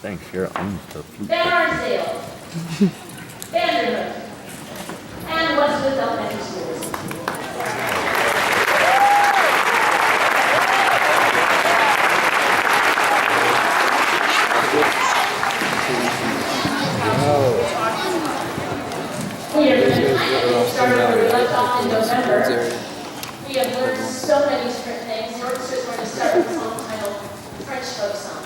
Thanks, Shara owns the flute. Van Arsdale, Vanderhook, and Westwood Elementary Schools. We have started where we left off in November. We have learned so many different things. We're just going to start with a song titled French Folk Song.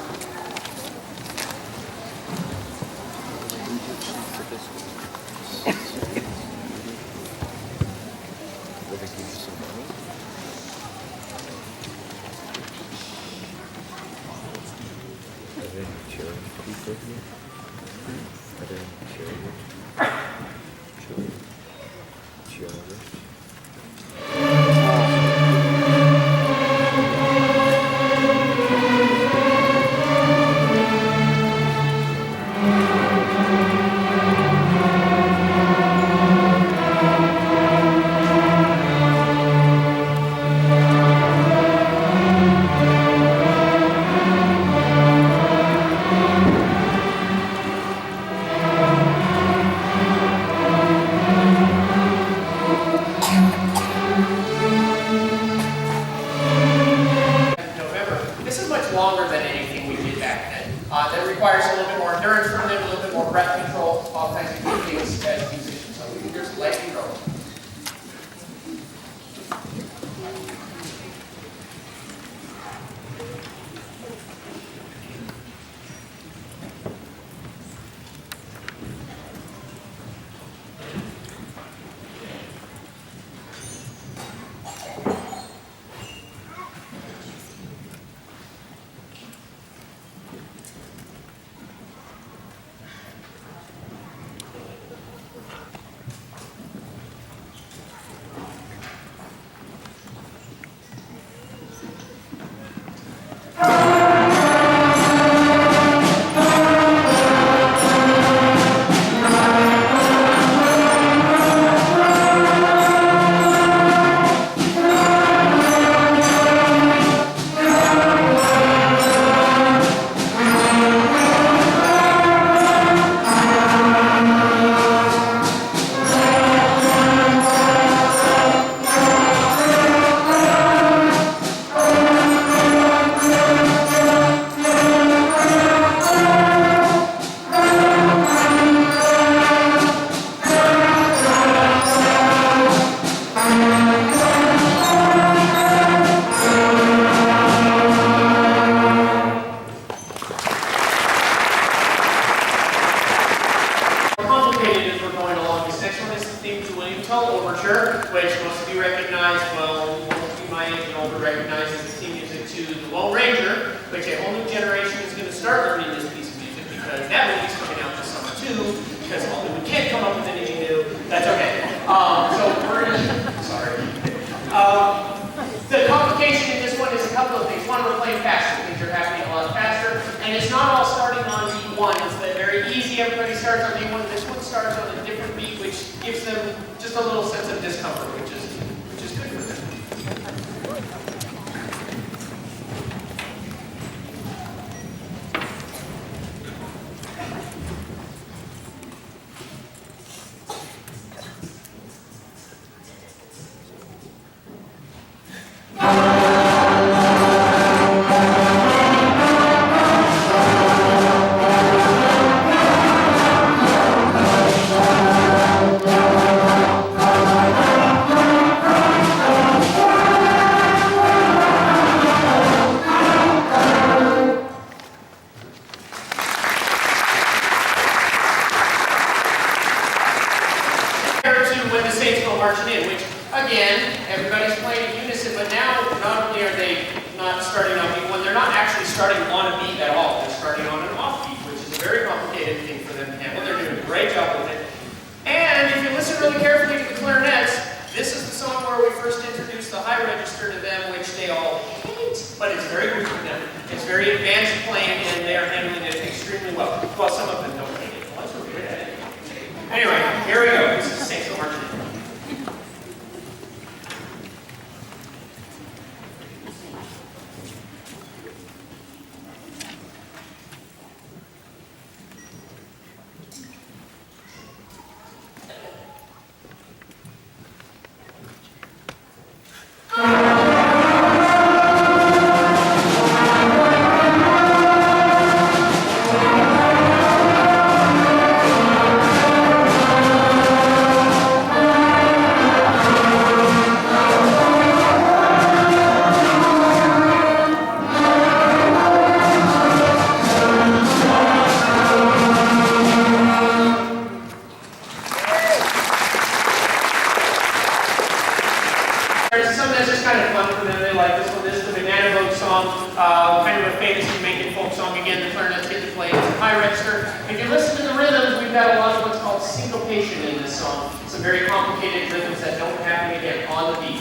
some very complicated rhythms that don't happen again on the beat.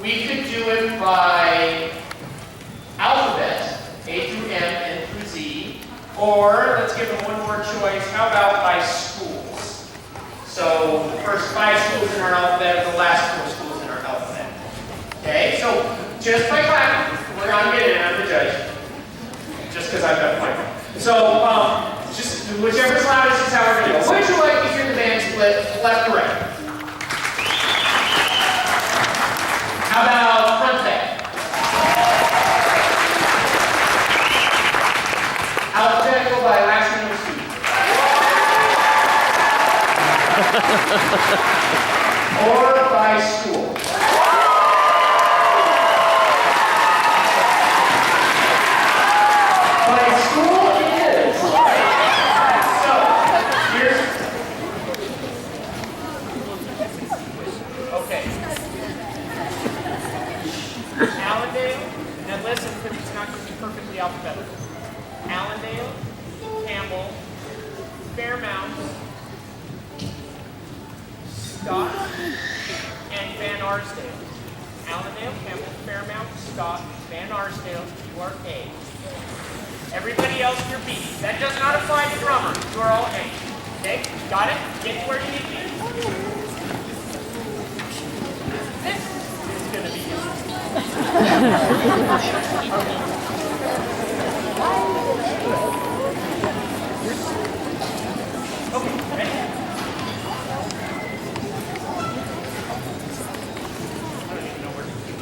We can choice. How about by schools? So the first 5 schools in our alphabet are the last 4 schools in our alphabet. Okay, so just by clapping, we're going to get in, I'm the judge. Just because I've got a point. So just whichever's loudest is how we're going to go. Would you like to hear the band split left to right? How about front band? Alphabetical by last name of student. Or by school. By school it is. So, here's... Okay. Allendale, and listen because it's not going to be perfectly alphabetical. Allendale, Campbell, Fairmount, Scott, and Van Arsdale. Allendale, Campbell, Fairmount, Scott, Van Arsdale, you are A. Everybody else, you're B. That does not apply to drummers. You are all A. Okay? Got it? Get to where you need to be. This is going to be okay, ready? I don't even know where to keep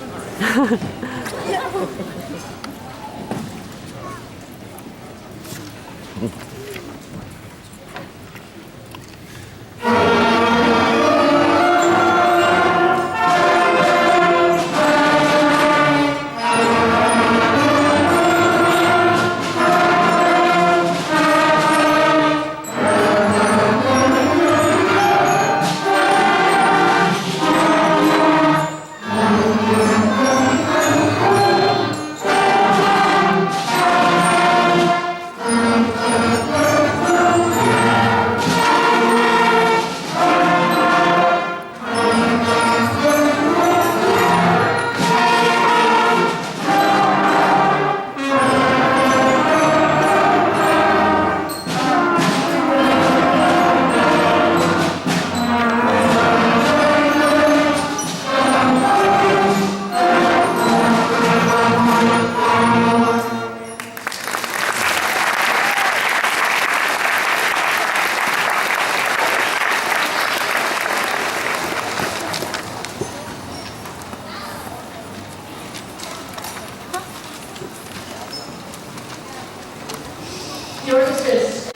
Yours is this.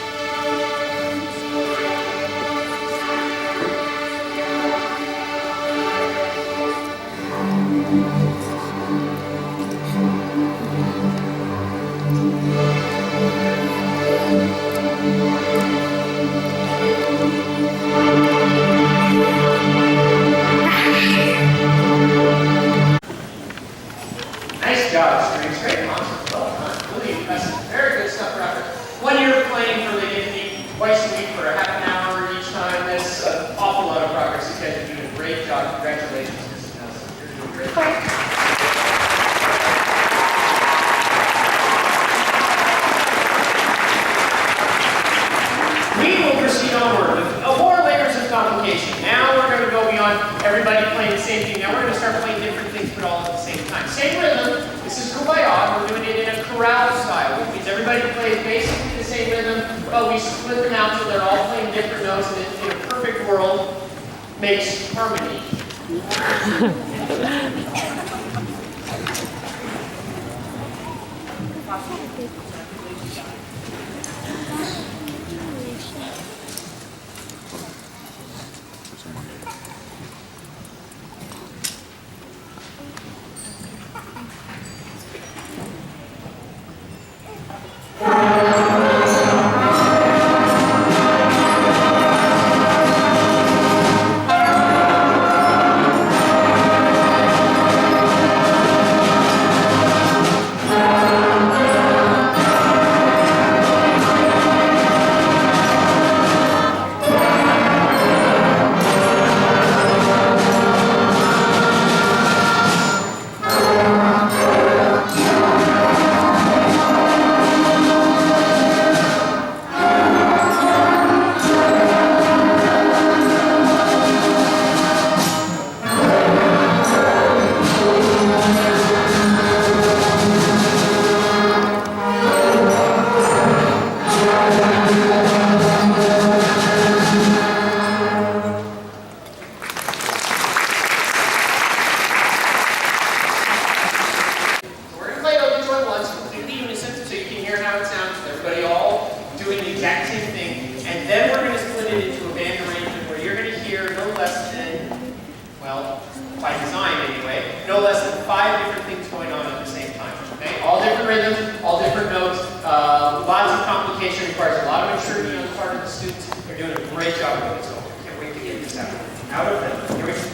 Nice job, strings. Great concert. Well done. Really impressive. Very good stuff for effort. When you're playing for the Disney twice a week for a half an hour each time, that's an awful lot of progress. You guys are doing a great job. Congratulations, Mrs. Nelson. You're doing great. We will proceed onward with more layers of complication. Now we're going to go beyond everybody playing the same thing. Now we're going to start playing different things, but all at the same time. Same rhythm. This is kumbaya. We're doing it in a chorale style, which means everybody plays basically the same rhythm, but we split them out so they're all playing different notes, and in a perfect world makes harmony. They're doing a great job with it, so I can't wait to get this out of them. Here we go.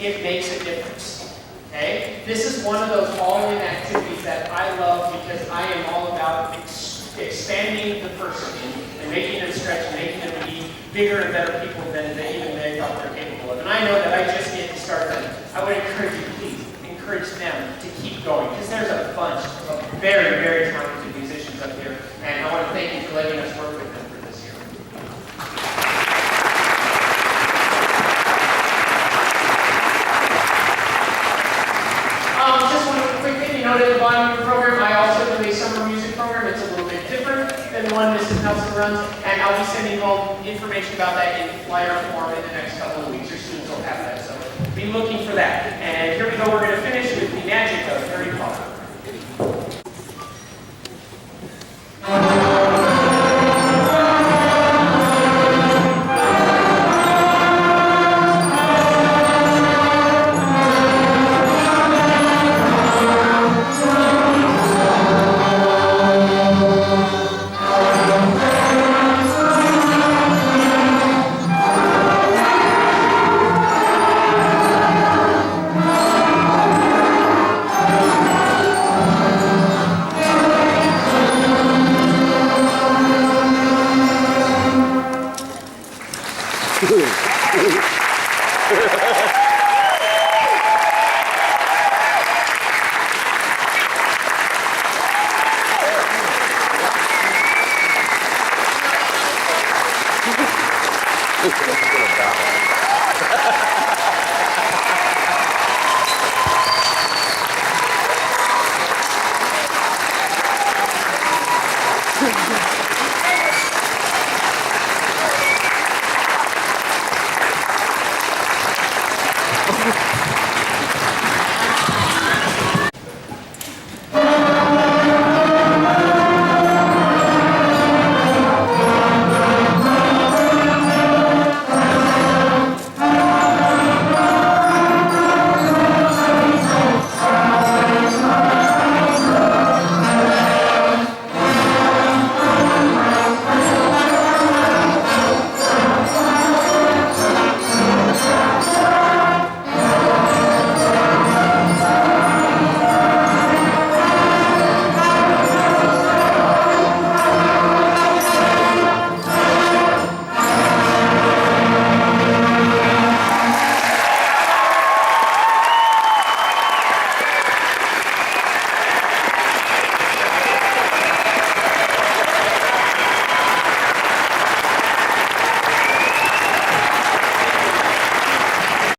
It makes a difference. Okay? This is one of those all-in activities that I love because I am all about expanding the person and making them stretch and making them be bigger and better people than they thought they're capable of. And I know that I just get to start them. I would encourage you, please, encourage them to keep going because there's a bunch of very, very talented musicians up here. And I want to thank you for letting us work with them for this year. Just one quick thing, you note at the bottom of the program, I also do a summer music program. It's a little bit different than the one Mrs. Nelson runs, and I'll be sending home information about that in flyer form in the next couple of weeks. Your students will have that, so be looking for that. And here we go, we're going to finish with the magic of Harry Potter. Thank you.